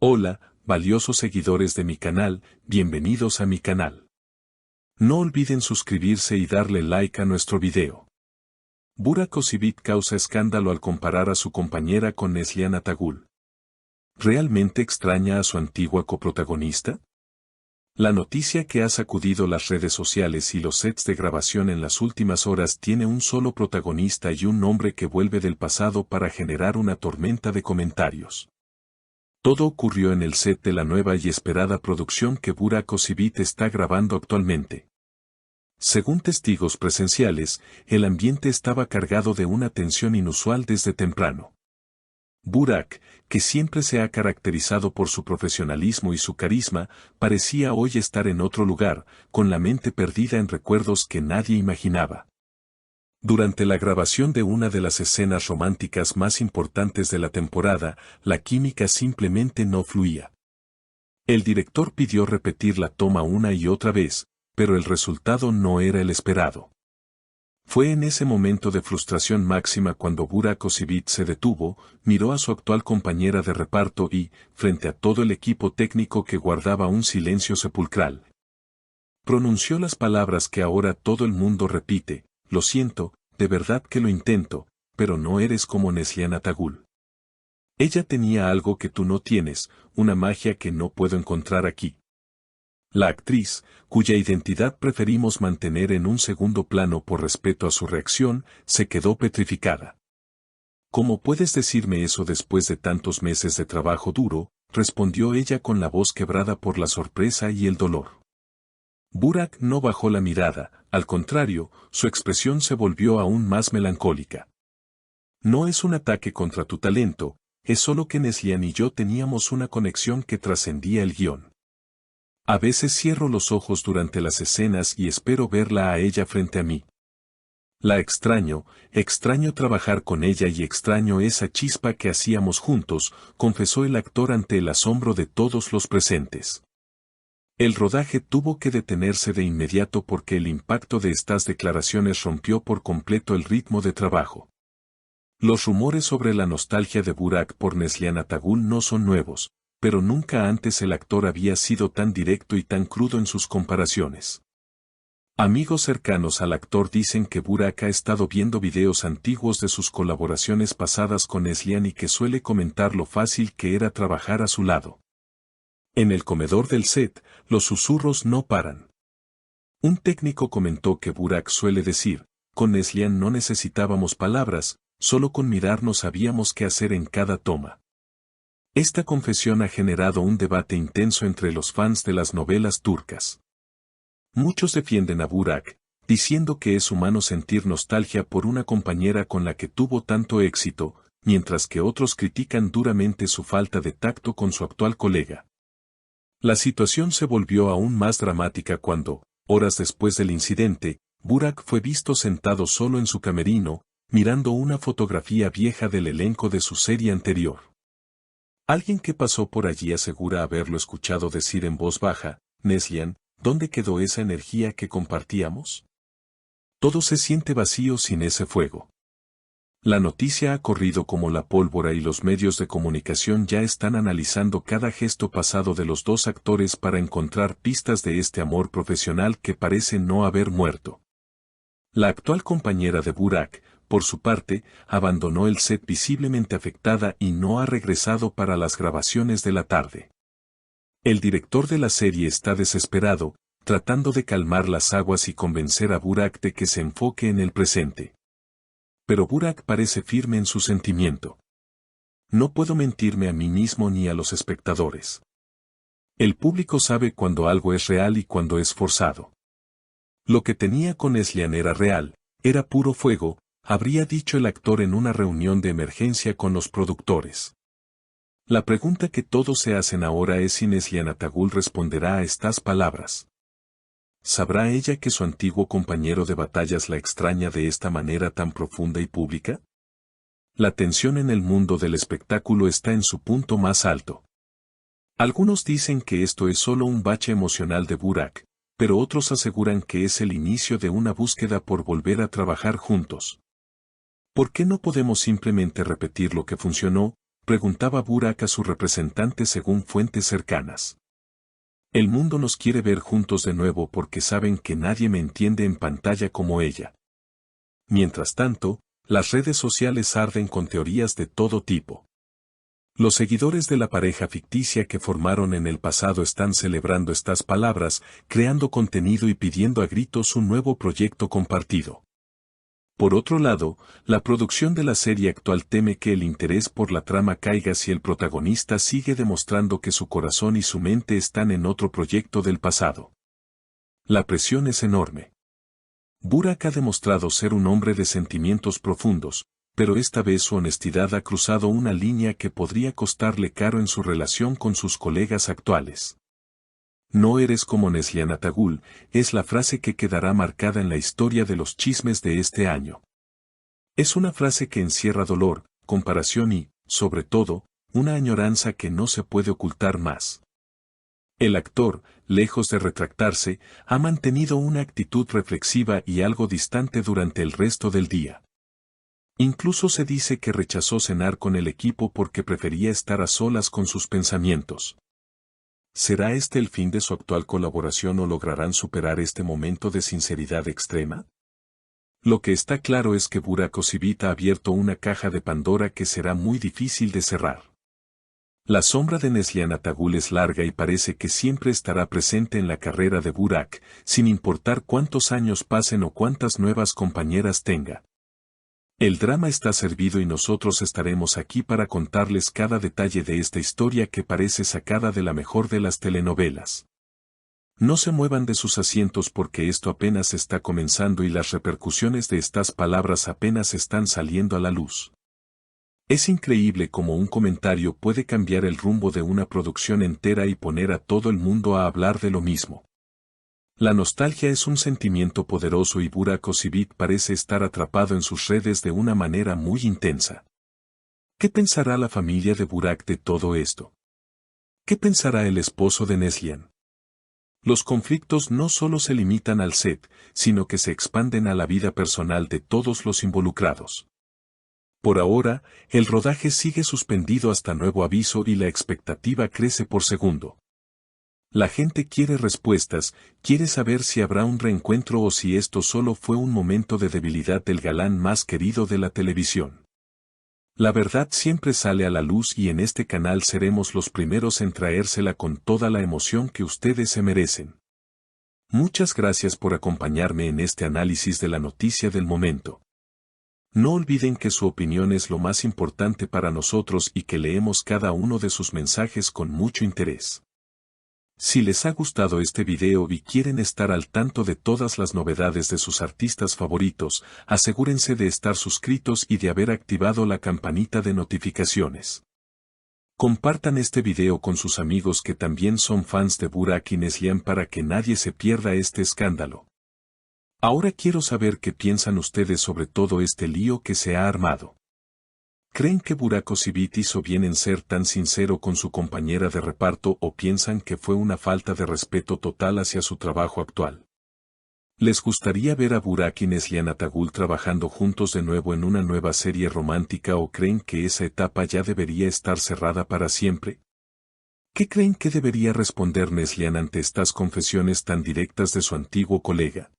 Hola, valiosos seguidores de mi canal, bienvenidos a mi canal. No olviden suscribirse y darle like a nuestro video. Burak Özçivit causa escándalo al comparar a su compañera con Neslihan Atagül. ¿Realmente extraña a su antigua coprotagonista? La noticia que ha sacudido las redes sociales y los sets de grabación en las últimas horas tiene un solo protagonista y un nombre que vuelve del pasado para generar una tormenta de comentarios. Todo ocurrió en el set de la nueva y esperada producción que Burak Özçivit está grabando actualmente. Según testigos presenciales, el ambiente estaba cargado de una tensión inusual desde temprano. Burak, que siempre se ha caracterizado por su profesionalismo y su carisma, parecía hoy estar en otro lugar, con la mente perdida en recuerdos que nadie imaginaba. Durante la grabación de una de las escenas románticas más importantes de la temporada, la química simplemente no fluía. El director pidió repetir la toma una y otra vez, pero el resultado no era el esperado. Fue en ese momento de frustración máxima cuando Burak Özçivit se detuvo, miró a su actual compañera de reparto y, frente a todo el equipo técnico que guardaba un silencio sepulcral, pronunció las palabras que ahora todo el mundo repite: lo siento, de verdad que lo intento, pero no eres como Neslihan Atagül. Ella tenía algo que tú no tienes, una magia que no puedo encontrar aquí. La actriz, cuya identidad preferimos mantener en un segundo plano por respeto a su reacción, se quedó petrificada. ¿Cómo puedes decirme eso después de tantos meses de trabajo duro?, respondió ella con la voz quebrada por la sorpresa y el dolor. Burak no bajó la mirada, al contrario, su expresión se volvió aún más melancólica. No es un ataque contra tu talento, es solo que Neslihan y yo teníamos una conexión que trascendía el guión. A veces cierro los ojos durante las escenas y espero verla a ella frente a mí. La extraño trabajar con ella y extraño esa chispa que hacíamos juntos, confesó el actor ante el asombro de todos los presentes. El rodaje tuvo que detenerse de inmediato porque el impacto de estas declaraciones rompió por completo el ritmo de trabajo. Los rumores sobre la nostalgia de Burak por Neslihan Atagül no son nuevos, pero nunca antes el actor había sido tan directo y tan crudo en sus comparaciones. Amigos cercanos al actor dicen que Burak ha estado viendo videos antiguos de sus colaboraciones pasadas con Neslihan y que suele comentar lo fácil que era trabajar a su lado. En el comedor del set, los susurros no paran. Un técnico comentó que Burak suele decir: con Neslihan no necesitábamos palabras, solo con mirarnos sabíamos qué hacer en cada toma. Esta confesión ha generado un debate intenso entre los fans de las novelas turcas. Muchos defienden a Burak, diciendo que es humano sentir nostalgia por una compañera con la que tuvo tanto éxito, mientras que otros critican duramente su falta de tacto con su actual colega. La situación se volvió aún más dramática cuando, horas después del incidente, Burak fue visto sentado solo en su camerino, mirando una fotografía vieja del elenco de su serie anterior. Alguien que pasó por allí asegura haberlo escuchado decir en voz baja: Neslihan, ¿dónde quedó esa energía que compartíamos? Todo se siente vacío sin ese fuego. La noticia ha corrido como la pólvora y los medios de comunicación ya están analizando cada gesto pasado de los dos actores para encontrar pistas de este amor profesional que parece no haber muerto. La actual compañera de Burak, por su parte, abandonó el set visiblemente afectada y no ha regresado para las grabaciones de la tarde. El director de la serie está desesperado, tratando de calmar las aguas y convencer a Burak de que se enfoque en el presente. Pero Burak parece firme en su sentimiento. No puedo mentirme a mí mismo ni a los espectadores. El público sabe cuando algo es real y cuando es forzado. Lo que tenía con Neslihan era real, era puro fuego, habría dicho el actor en una reunión de emergencia con los productores. La pregunta que todos se hacen ahora es si Neslihan Atagül responderá a estas palabras. ¿Sabrá ella que su antiguo compañero de batallas la extraña de esta manera tan profunda y pública? La tensión en el mundo del espectáculo está en su punto más alto. Algunos dicen que esto es solo un bache emocional de Burak, pero otros aseguran que es el inicio de una búsqueda por volver a trabajar juntos. ¿Por qué no podemos simplemente repetir lo que funcionó? preguntaba Burak a su representante según fuentes cercanas. El mundo nos quiere ver juntos de nuevo porque saben que nadie me entiende en pantalla como ella. Mientras tanto, las redes sociales arden con teorías de todo tipo. Los seguidores de la pareja ficticia que formaron en el pasado están celebrando estas palabras, creando contenido y pidiendo a gritos un nuevo proyecto compartido. Por otro lado, la producción de la serie actual teme que el interés por la trama caiga si el protagonista sigue demostrando que su corazón y su mente están en otro proyecto del pasado. La presión es enorme. Burak ha demostrado ser un hombre de sentimientos profundos, pero esta vez su honestidad ha cruzado una línea que podría costarle caro en su relación con sus colegas actuales. No eres como Neslihan Atagul, es la frase que quedará marcada en la historia de los chismes de este año. Es una frase que encierra dolor, comparación y, sobre todo, una añoranza que no se puede ocultar más. El actor, lejos de retractarse, ha mantenido una actitud reflexiva y algo distante durante el resto del día. Incluso se dice que rechazó cenar con el equipo porque prefería estar a solas con sus pensamientos. ¿Será este el fin de su actual colaboración o lograrán superar este momento de sinceridad extrema? Lo que está claro es que Burak Özçivit ha abierto una caja de Pandora que será muy difícil de cerrar. La sombra de Neslihan Atagul es larga y parece que siempre estará presente en la carrera de Burak, sin importar cuántos años pasen o cuántas nuevas compañeras tenga. El drama está servido y nosotros estaremos aquí para contarles cada detalle de esta historia que parece sacada de la mejor de las telenovelas. No se muevan de sus asientos porque esto apenas está comenzando y las repercusiones de estas palabras apenas están saliendo a la luz. Es increíble cómo un comentario puede cambiar el rumbo de una producción entera y poner a todo el mundo a hablar de lo mismo. La nostalgia es un sentimiento poderoso y Burak Özçivit parece estar atrapado en sus redes de una manera muy intensa. ¿Qué pensará la familia de Burak de todo esto? ¿Qué pensará el esposo de Neslihan? Los conflictos no solo se limitan al set, sino que se expanden a la vida personal de todos los involucrados. Por ahora, el rodaje sigue suspendido hasta nuevo aviso y la expectativa crece por segundo. La gente quiere respuestas, quiere saber si habrá un reencuentro o si esto solo fue un momento de debilidad del galán más querido de la televisión. La verdad siempre sale a la luz y en este canal seremos los primeros en traérsela con toda la emoción que ustedes se merecen. Muchas gracias por acompañarme en este análisis de la noticia del momento. No olviden que su opinión es lo más importante para nosotros y que leemos cada uno de sus mensajes con mucho interés. Si les ha gustado este video y quieren estar al tanto de todas las novedades de sus artistas favoritos, asegúrense de estar suscritos y de haber activado la campanita de notificaciones. Compartan este video con sus amigos que también son fans de Burak y Neslihan para que nadie se pierda este escándalo. Ahora quiero saber qué piensan ustedes sobre todo este lío que se ha armado. ¿Creen que Burak Özçivit hizo bien en ser tan sincero con su compañera de reparto o piensan que fue una falta de respeto total hacia su trabajo actual? ¿Les gustaría ver a Burak y Neslihan Atagul trabajando juntos de nuevo en una nueva serie romántica o creen que esa etapa ya debería estar cerrada para siempre? ¿Qué creen que debería responder Neslihan ante estas confesiones tan directas de su antiguo colega?